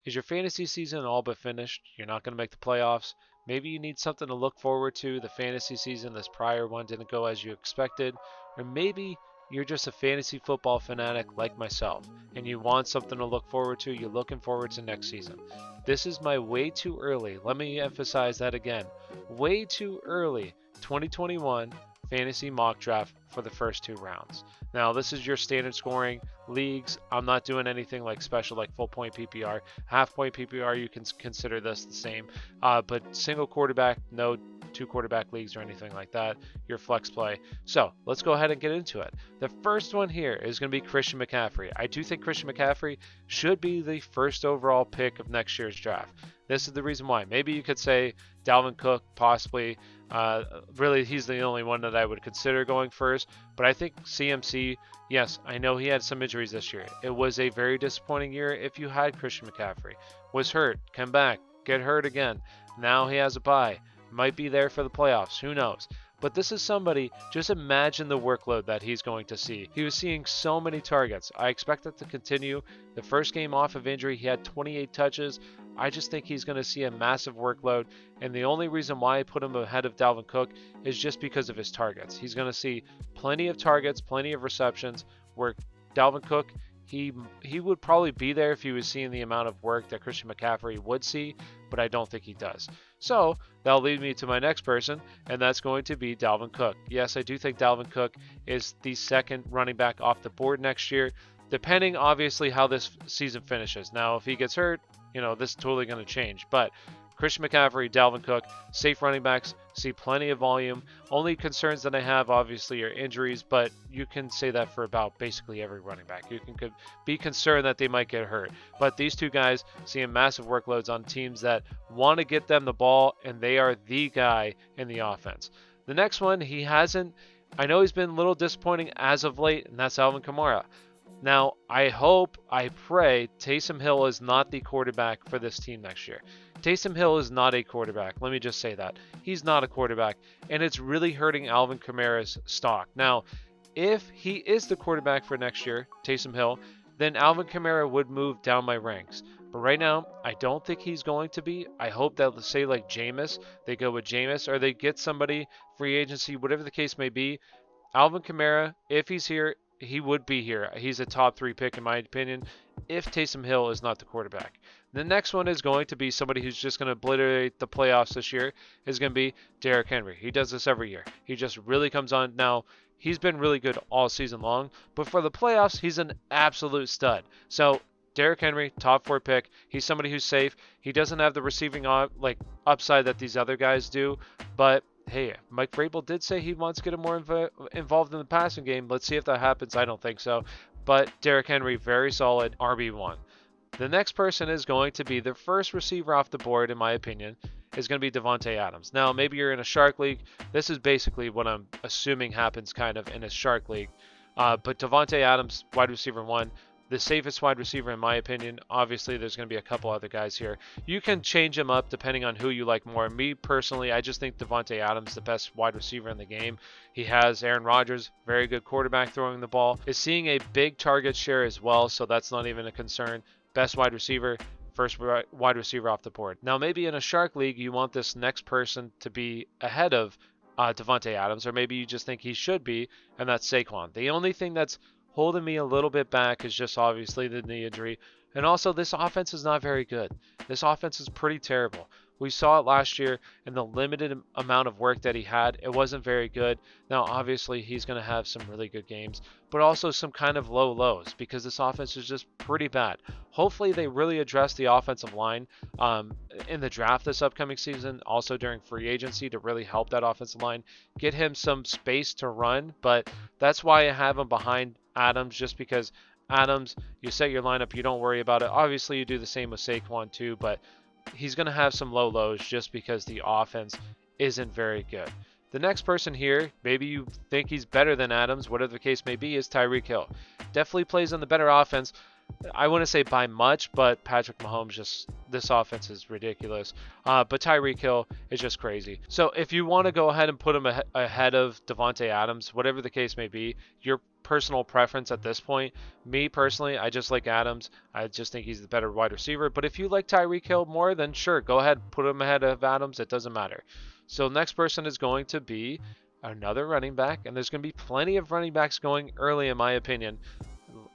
Is your fantasy season all but finished? You're not going to make the playoffs. Maybe you need something to look forward to. The fantasy season, this prior one, didn't go as you expected. Or maybe you're just a fantasy football fanatic like myself and you want something to look forward to. You're looking forward to next season. This is my way too early. Let me emphasize that again. Way too early 2021 fantasy mock draft for the first 2 rounds. Now, this is your standard scoring leagues. I'm not doing anything like special, like full point PPR. Half point PPR, you can consider this the same. But single quarterback, no 2 quarterback leagues or anything like that. Your flex play. So let's go ahead and get into it. The first one here is going to be Christian McCaffrey. I do think Christian McCaffrey should be the first overall pick of next year's draft. This is the reason why. Maybe you could say Dalvin Cook, possibly. Really, he's the only one that I would consider going first. But I think CMC, yes, I know he had some injuries this year. It was a very disappointing year if you had Christian McCaffrey. Was hurt, come back, get hurt again. Now he has a bye. Might be there for the playoffs. Who knows? But this is somebody, just imagine the workload that he's going to see. He was seeing so many targets. I expect that to continue. The first game off of injury, he had 28 touches. I just think he's going to see a massive workload. And the only reason why I put him ahead of Dalvin Cook is just because of his targets. He's going to see plenty of targets, plenty of receptions, where Dalvin Cook, he would probably be there if he was seeing the amount of work that Christian McCaffrey would see, but I don't think he does. So that'll lead me to my next person, and that's going to be Dalvin Cook. Yes, I do think Dalvin Cook is the second running back off the board next year, depending obviously how this season finishes. Now, if he gets hurt, this is totally going to change. But Christian McCaffrey, Dalvin Cook, safe running backs, see plenty of volume. Only concerns that I have, obviously, are injuries, but you can say that for about basically every running back. You can be concerned that they might get hurt. But these two guys seeing massive workloads on teams that want to get them the ball, and they are the guy in the offense. The next one, I know he's been a little disappointing as of late, and that's Alvin Kamara. Now, I pray Taysom Hill is not the quarterback for this team next year. Taysom Hill is not a quarterback. Let me just say that. He's not a quarterback, and it's really hurting Alvin Kamara's stock. Now, if he is the quarterback for next year, Taysom Hill, then Alvin Kamara would move down my ranks. But right now, I don't think he's going to be. I hope that, let's say, like Jameis, they go with Jameis, or they get somebody, free agency, whatever the case may be. Alvin Kamara, if he's here, he would be here. He's a top 3 pick in my opinion if Taysom Hill is not the quarterback. The next one is going to be somebody who's just going to obliterate the playoffs this year, is going to be Derrick Henry. He does this every year. He just really comes on. Now, he's been really good all season long, but for the playoffs, he's an absolute stud. So Derrick Henry, top 4 pick. He's somebody who's safe. He doesn't have the receiving upside that these other guys do, but hey, Mike Vrabel did say he wants to get him more involved in the passing game. Let's see if that happens. I don't think so. But Derrick Henry, very solid RB1. The next person is going to be the first receiver off the board, in my opinion, is going to be Devante Adams. Now, maybe you're in a Shark League. This is basically what I'm assuming happens kind of in a Shark League. But Devante Adams, wide receiver 1, the safest wide receiver in my opinion. Obviously, there's going to be a couple other guys here. You can change them up depending on who you like more. Me, personally, I just think Devante Adams, the best wide receiver in the game. He has Aaron Rodgers, very good quarterback throwing the ball. Is seeing a big target share as well, so that's not even a concern. Best wide receiver, first wide receiver off the board. Now, maybe in a Shark League, you want this next person to be ahead of Devante Adams, or maybe you just think he should be, and that's Saquon. The only thing that's holding me a little bit back is just obviously the knee injury. And also, this offense is not very good. This offense is pretty terrible. We saw it last year in the limited amount of work that he had. It wasn't very good. Now, obviously, he's going to have some really good games, but also some kind of low lows because this offense is just pretty bad. Hopefully, they really address the offensive line in the draft this upcoming season, also during free agency to really help that offensive line, get him some space to run. But that's why I have him behind Adams, just because Adams, you set your lineup, you don't worry about it. Obviously, you do the same with Saquon too, but he's going to have some low lows just because the offense isn't very good. The next person here, maybe you think he's better than Adams, whatever the case may be, is Tyreek Hill. Definitely plays on the better offense. I wouldn't say by much, but Patrick Mahomes, this offense is ridiculous. But Tyreek Hill is just crazy. So if you want to go ahead and put him ahead of Devante Adams, whatever the case may be, you're personal preference at this point. Me personally, I just like Adams. I just think he's the better wide receiver. But if you like Tyreek Hill more, then sure, go ahead, put him ahead of Adams. It doesn't matter. So next person is going to be another running back, and there's going to be plenty of running backs going early, in my opinion,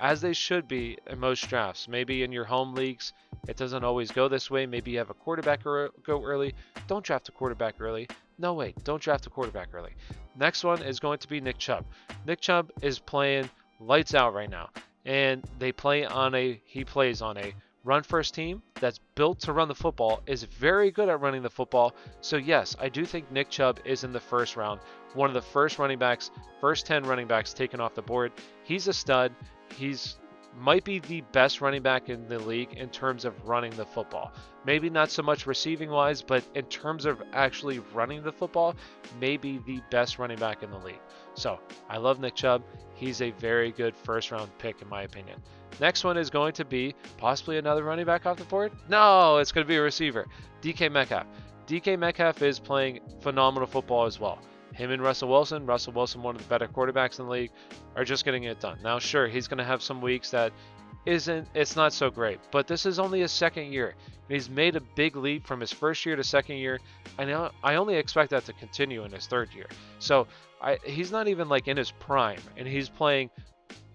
as they should be in most drafts. Maybe in your home leagues, it doesn't always go this way. Maybe you have a quarterback go early. Don't draft a quarterback early. No, wait, don't draft a quarterback early. Next one is going to be Nick Chubb. Nick Chubb is playing lights out right now, and he plays on a run-first team that's built to run the football, is very good at running the football. So yes, I do think Nick Chubb is in the first round, one of the first 10 running backs taken off the board. He's a stud. He's might be the best running back in the league in terms of running the football. Maybe not so much receiving wise, but in terms of actually running the football, maybe the best running back in the league. So I love Nick Chubb. He's a very good first round pick in my opinion. Next one is going to be possibly another running back off the board. No, it's going to be a receiver. DK Metcalf. DK Metcalf is playing phenomenal football as well. Him and Russell Wilson, one of the better quarterbacks in the league, are just getting it done. Now, sure, he's going to have some weeks that it's not so great, but this is only his second year. And he's made a big leap from his first year to second year. I only expect that to continue in his third year. So he's not even like in his prime, and he's playing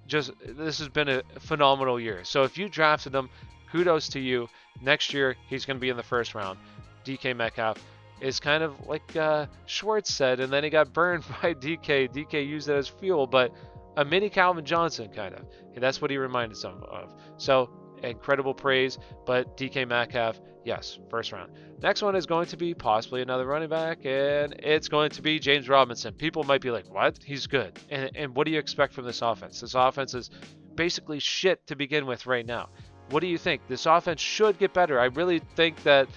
this has been a phenomenal year. So if you drafted him, kudos to you. Next year, he's going to be in the first round. DK Metcalf is kind of like Schwartz said, and then he got burned by DK. DK used it as fuel, but a mini Calvin Johnson kind of. And that's what he reminded some of. So incredible praise, but DK Metcalf, yes, first round. Next one is going to be possibly another running back, and it's going to be James Robinson. People might be like, what? He's good. And what do you expect from this offense? This offense is basically shit to begin with right now. What do you think? This offense should get better. I really think that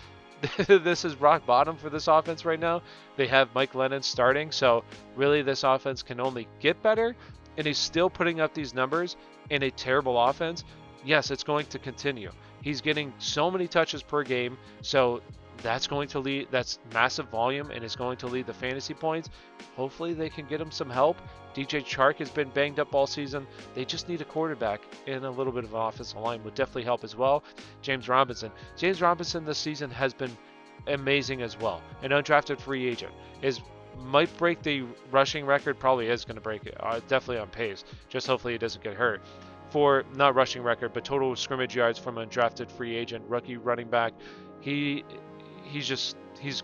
this is rock bottom for this offense right now. They have Mike Lennon starting, so really this offense can only get better, and he's still putting up these numbers in a terrible offense. Yes, it's going to continue. He's getting so many touches per game, so that's going to lead, that's massive volume and is going to lead the fantasy points. Hopefully they can get him some help. DJ Chark has been banged up all season. They just need a quarterback, and a little bit of an offensive line would definitely help as well. James Robinson this season has been amazing as well. An undrafted free agent might break the rushing record, probably is going to break it. Definitely on pace. Just hopefully he doesn't get hurt. For not rushing record, but total scrimmage yards from an undrafted free agent, rookie running back. He's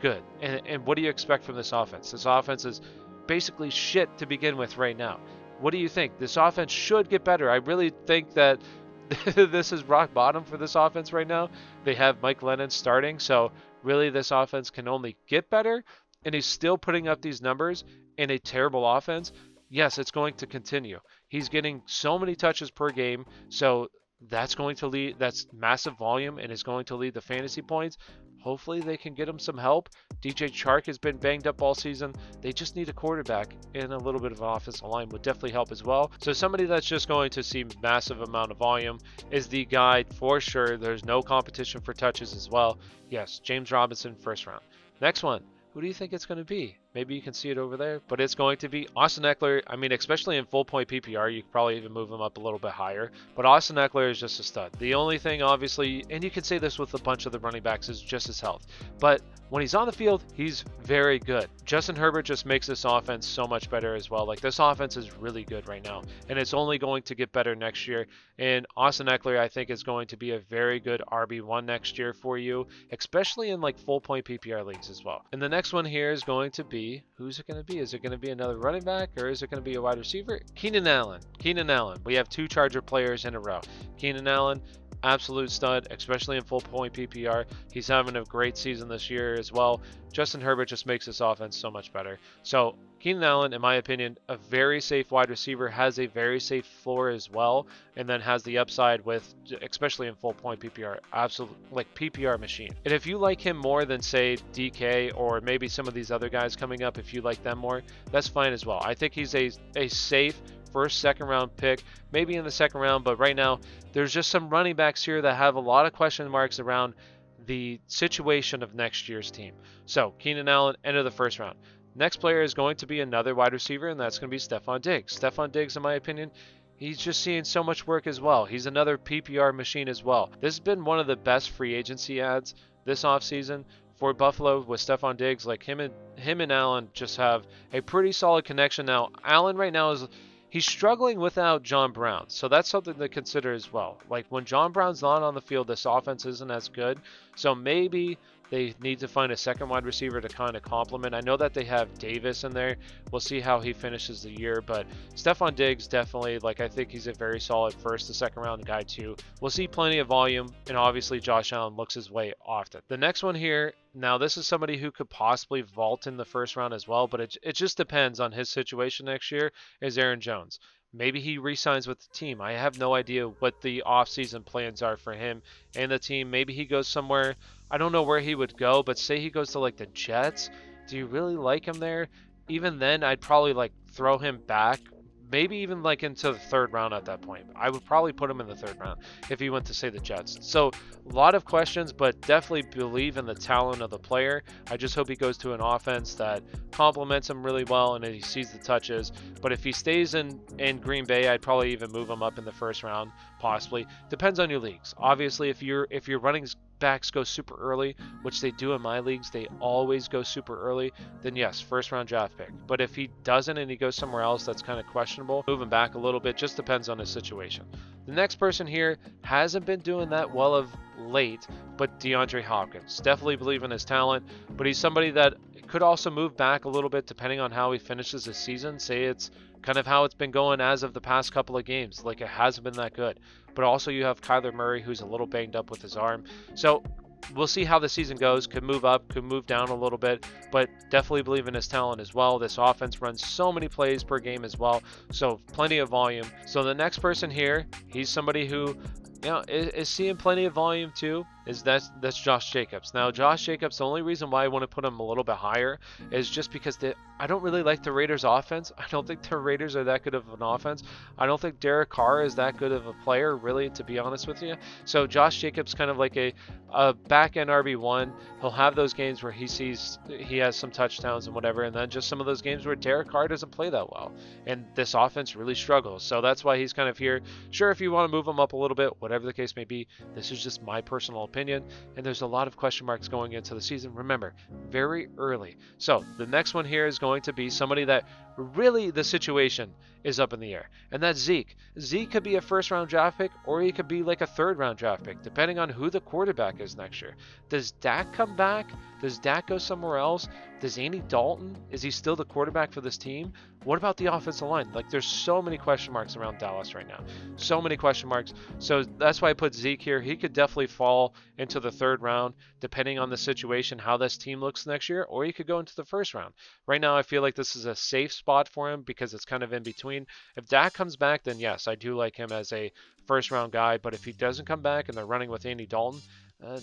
good. And what do you expect from this offense? This offense is basically shit to begin with right now. What do you think? This offense should get better. I really think that this is rock bottom for this offense right now. They have Mike Lennon starting, so really this offense can only get better, and he's still putting up these numbers in a terrible offense. Yes, it's going to continue. He's getting so many touches per game, so that's massive volume and is going to lead the fantasy points. Hopefully they can get him some help. DJ Chark has been banged up all season. They just need a quarterback, and a little bit of an offensive line would definitely help as well. So somebody that's just going to see massive amount of volume is the guy for sure. There's no competition for touches as well. Yes, James Robinson, first round. Next one. Who do you think it's going to be? Maybe you can see it over there, but it's going to be Austin Eckler. I mean, especially in full point PPR, you could probably even move him up a little bit higher, but Austin Eckler is just a stud. The only thing, obviously, and you can say this with a bunch of the running backs, is just his health, but when he's on the field, he's very good. Justin Herbert just makes this offense so much better as well. Like, this offense is really good right now, and it's only going to get better next year, and Austin Eckler, I think, is going to be a very good RB1 next year for you, especially in like full point PPR leagues as well. And the next one here is going to be, who's it going to be? Is it going to be another running back, or is it going to be a wide receiver? Keenan Allen. We have two Charger players in a row. Keenan Allen, absolute stud, especially in full point PPR. He's having a great season this year as well. Justin Herbert just makes this offense so much better. So Keenan Allen, in my opinion, a very safe wide receiver, has a very safe floor as well, and then has the upside with, especially in full point PPR, absolute like PPR machine. And if you like him more than say DK or maybe some of these other guys coming up, if you like them more, that's fine as well. I think he's a safe first, second round pick, maybe in the second round, but right now there's just some running backs here that have a lot of question marks around the situation of next year's team. So Keenan Allen, end of the first round. Next player is going to be another wide receiver, and that's going to be Stefan Diggs. Stefan Diggs, in my opinion, he's just seeing so much work as well. He's another PPR machine as well. This has been one of the best free agency ads this offseason for Buffalo with Stefan Diggs. Like him and Allen just have a pretty solid connection. Now, Allen right now he's struggling without John Brown, so that's something to consider as well. Like when John Brown's not on the field, this offense isn't as good. So maybe they need to find a second wide receiver to kind of complement. I know that they have Davis in there. We'll see how he finishes the year, but Stefan Diggs definitely, like I think he's a very solid first to second round guy too. We'll see plenty of volume, and obviously Josh Allen looks his way often. The next one here, now this is somebody who could possibly vault in the first round as well, but it just depends on his situation next year, is Aaron Jones. Maybe he re-signs with the team. I have no idea what the off-season plans are for him and the team. Maybe he goes somewhere. I don't know where he would go, but say he goes to like the Jets. Do you really like him there? Even then, I'd probably like throw him back. Maybe even like into the third round at that point. I would probably put him in the third round if he went to, say, the Jets. So a lot of questions, but definitely believe in the talent of the player. I just hope he goes to an offense that complements him really well and he sees the touches. But if he stays in Green Bay, I'd probably even move him up in the first round, possibly. Depends on your leagues. Obviously, if your running backs go super early, which they do in my leagues, they always go super early, then yes, first round draft pick. But if he doesn't and he goes somewhere else, that's kind of questionable. Moving back a little bit, just depends on his situation. The next person here hasn't been doing that well of late, but Deandre Hawkins. Definitely believe in his talent, but he's somebody that could also move back a little bit depending on how he finishes the season. Say it's kind of how it's been going as of the past couple of games. Like it hasn't been that good. But also you have Kyler Murray, who's a little banged up with his arm. So we'll see how the season goes. Could move up, could move down a little bit, but definitely believe in his talent as well. This offense runs so many plays per game as well, so plenty of volume. So the next person here, he's somebody who is seeing plenty of volume too. That's Josh Jacobs. Now, Josh Jacobs, the only reason why I want to put him a little bit higher is just because I don't really like the Raiders' offense. I don't think the Raiders are that good of an offense. I don't think Derek Carr is that good of a player, really, to be honest with you. So Josh Jacobs kind of like a back-end RB1. He'll have those games where he has some touchdowns and whatever, and then just some of those games where Derek Carr doesn't play that well. And this offense really struggles. So that's why he's kind of here. Sure, if you want to move him up a little bit, whatever the case may be, this is just my personal opinion, and there's a lot of question marks going into the season. Remember, very early. So the next one here is going to be somebody that really the situation is up in the air, and that's Zeke. Zeke could be a first round draft pick, or he could be like a third round draft pick, depending on who the quarterback is next year. Does Dak come back? Does Dak go somewhere else? Does Andy Dalton, is he still the quarterback for this team? What about the offensive line? Like, there's so many question marks around Dallas right now. So many question marks. So that's why I put Zeke here. He could definitely fall into the third round, depending on the situation, how this team looks next year, or he could go into the first round. Right now, I feel like this is a safe spot for him because it's kind of in between. If Dak comes back, then yes, I do like him as a first round guy. But if he doesn't come back and they're running with Andy Dalton,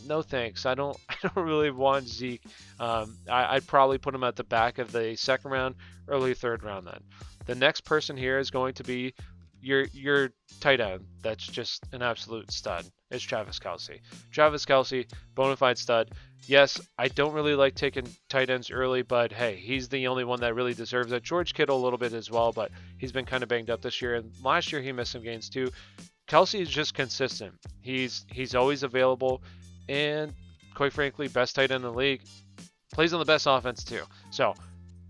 no thanks. I don't really want Zeke. I'd probably put him at the back of the second round, early third round then. The next person here is going to be your tight end. That's just an absolute stud. It's Travis Kelsey. Travis Kelsey, bona fide stud. Yes, I don't really like taking tight ends early, but hey, he's the only one that really deserves it. George Kittle a little bit as well, but he's been kind of banged up this year, and last year he missed some games too. Kelsey is just consistent. He's always available, and quite frankly, best tight end in the league. Plays on the best offense too. So,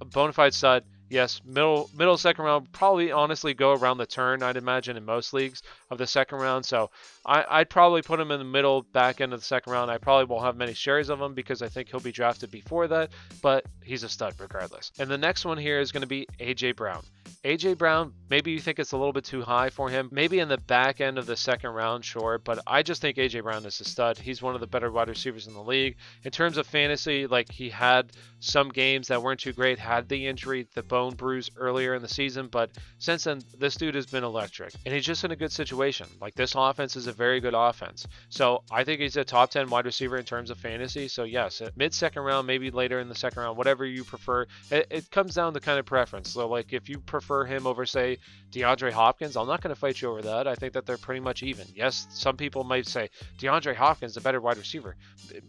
a bona fide stud. Yes, middle second round, probably honestly go around the turn, I'd imagine, in most leagues of the second round. So I'd probably put him in the middle, back end of the second round. I probably won't have many shares of him because I think he'll be drafted before that, but he's a stud regardless. And the next one here is going to be A.J. Brown. A.J. Brown, maybe you think it's a little bit too high for him. Maybe in the back end of the second round, sure, but I just think A.J. Brown is a stud. He's one of the better wide receivers in the league. In terms of fantasy, like he had some games that weren't too great, had the injury, the bone bruise earlier in the season, but since then, this dude has been electric. And he's just in a good situation situation. Like, this offense is a very good offense. So I think he's a top 10 wide receiver in terms of fantasy. So yes, mid-second round, maybe later in the second round, whatever you prefer. It comes down to kind of preference. So like, if you prefer him over, say, DeAndre Hopkins, I'm not going to fight you over that. I think that they're pretty much even. Yes, some people might say DeAndre Hopkins is a better wide receiver.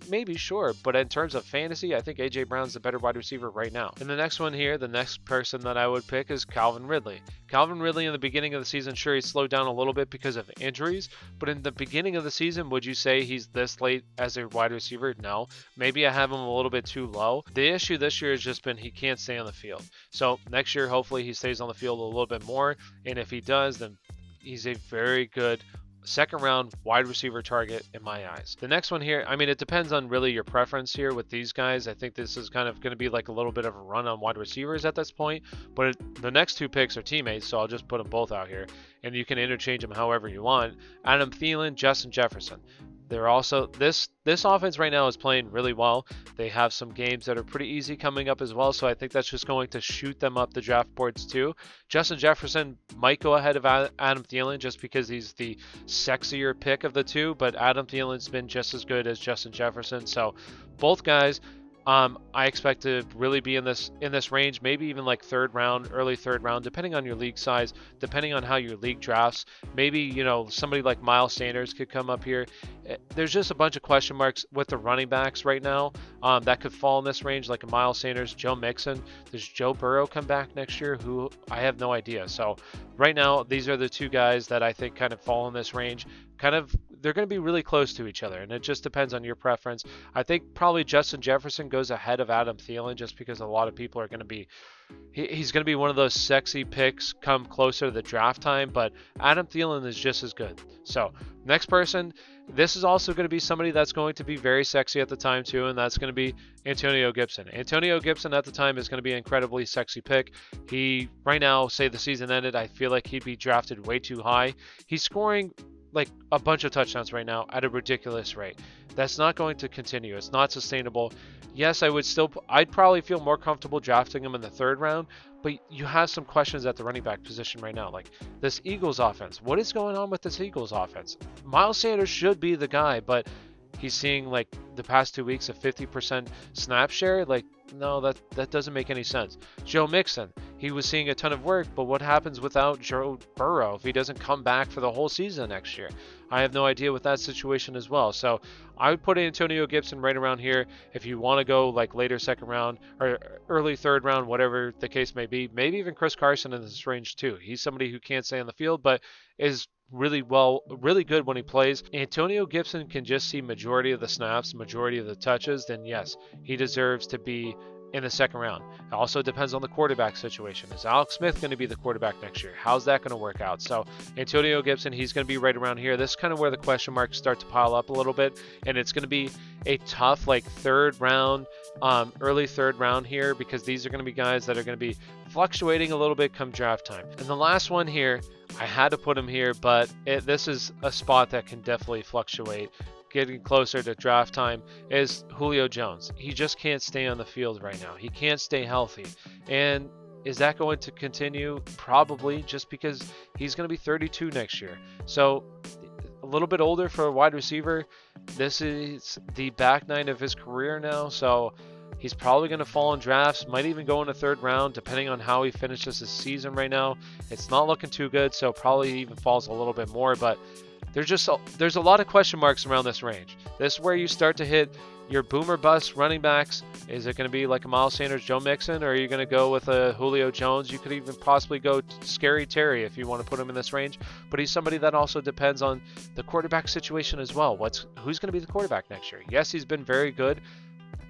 Maybe, sure. But in terms of fantasy, I think A.J. Brown's the better wide receiver right now. And the next one here, the next person that I would pick is Calvin Ridley. Calvin Ridley in the beginning of the season, sure, he slowed down a little bit because of injuries, but in the beginning of the season, would you say he's this late as a wide receiver? No. Maybe I have him a little bit too low. The issue this year has just been he can't stay on the field. So next year, hopefully he stays on the field a little bit more, and if he does, then he's a very good second round wide receiver target in my eyes. The next one here, I mean, it depends on really your preference here with these guys. I think this is kind of going to be like a little bit of a run on wide receivers at this point, but the next two picks are teammates, so I'll just put them both out here, and you can interchange them however you want. Adam Thielen, Justin Jefferson. They're also, this offense right now is playing really well. They have some games that are pretty easy coming up as well, so I think that's just going to shoot them up the draft boards too. Justin Jefferson might go ahead of Adam Thielen just because he's the sexier pick of the two, but Adam Thielen's been just as good as Justin Jefferson, so both guys I expect to really be in this range, maybe even like third round, early third round, depending on your league size, depending on how your league drafts. Maybe, you know, somebody like Miles Sanders could come up here. There's just a bunch of question marks with the running backs right now that could fall in this range, like a Miles Sanders, Joe Mixon. Does Joe Burrow come back next year? Who I have no idea. So right now, these are the two guys that I think kind of fall in this range. They're going to be really close to each other, and it just depends on your preference. I think probably Justin Jefferson goes ahead of Adam Thielen just because a lot of people are going to be he's going to be one of those sexy picks come closer to the draft time, but Adam Thielen is just as good. So next person, this is also going to be somebody that's going to be very sexy at the time too, and that's going to be Antonio Gibson. Antonio Gibson at the time is going to be an incredibly sexy pick. He, right now, say the season ended, I feel like he'd be drafted way too high. He's scoring like a bunch of touchdowns right now at a ridiculous rate. That's not going to continue. It's not sustainable. Yes, I'd probably feel more comfortable drafting him in the third round, but you have some questions at the running back position right now. Like this Eagles offense, what is going on with this Eagles offense? Miles Sanders should be the guy, but he's seeing like the past 2 weeks a 50% snap share. Like, no, that doesn't make any sense. Joe Mixon, he was seeing a ton of work, but what happens without Joe Burrow if he doesn't come back for the whole season next year? I have no idea with that situation as well. So I would put Antonio Gibson right around here. If you want to go like later second round or early third round, whatever the case may be, maybe even Chris Carson in this range too. He's somebody who can't stay on the field, but is really good when he plays. Antonio Gibson can just see majority of the snaps, majority of the touches, then yes, he deserves to be in the second round. It also depends on the quarterback situation. Is Alex Smith going to be the quarterback next year? How's that going to work out? So Antonio Gibson, he's going to be right around here. This is kind of where the question marks start to pile up a little bit, and it's going to be a tough like third round, early third round here, because these are going to be guys that are going to be fluctuating a little bit come draft time. And the last one here, I had to put him here, but this is a spot that can definitely fluctuate getting closer to draft time, is Julio Jones. He just can't stay on the field right now. He can't stay healthy. And is that going to continue? Probably, just because he's going to be 32 next year. So a little bit older for a wide receiver. This is the back nine of his career now, so he's probably going to fall in drafts, might even go in the third round, depending on how he finishes his season right now. It's not looking too good, so probably even falls a little bit more, but there's a lot of question marks around this range. This is where you start to hit your boomer bust running backs. Is it going to be like a Miles Sanders, Joe Mixon, or are you going to go with a Julio Jones? You could even possibly go Scary Terry if you want to put him in this range, but he's somebody that also depends on the quarterback situation as well. Who's going to be the quarterback next year? Yes, he's been very good,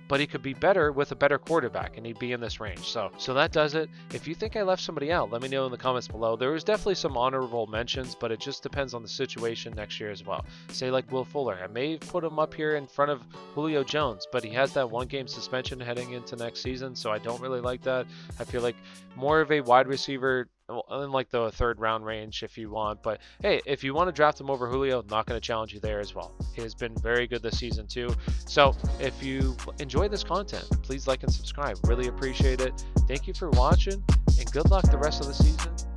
but he could be better with a better quarterback, and he'd be in this range. So that does it. If you think I left somebody out, let me know in the comments below. There was definitely some honorable mentions, but it just depends on the situation next year as well. Say like Will Fuller. I may put him up here in front of Julio Jones, but he has that 1-game suspension heading into next season, so I don't really like that. I feel like more of a wide receiver in like the third round range if you want, but hey, if you want to draft him over Julio, I'm not going to challenge you there as well. He has been very good this season too. So if you enjoy this content, please like and subscribe. Really appreciate it. Thank you for watching, and good luck the rest of the season.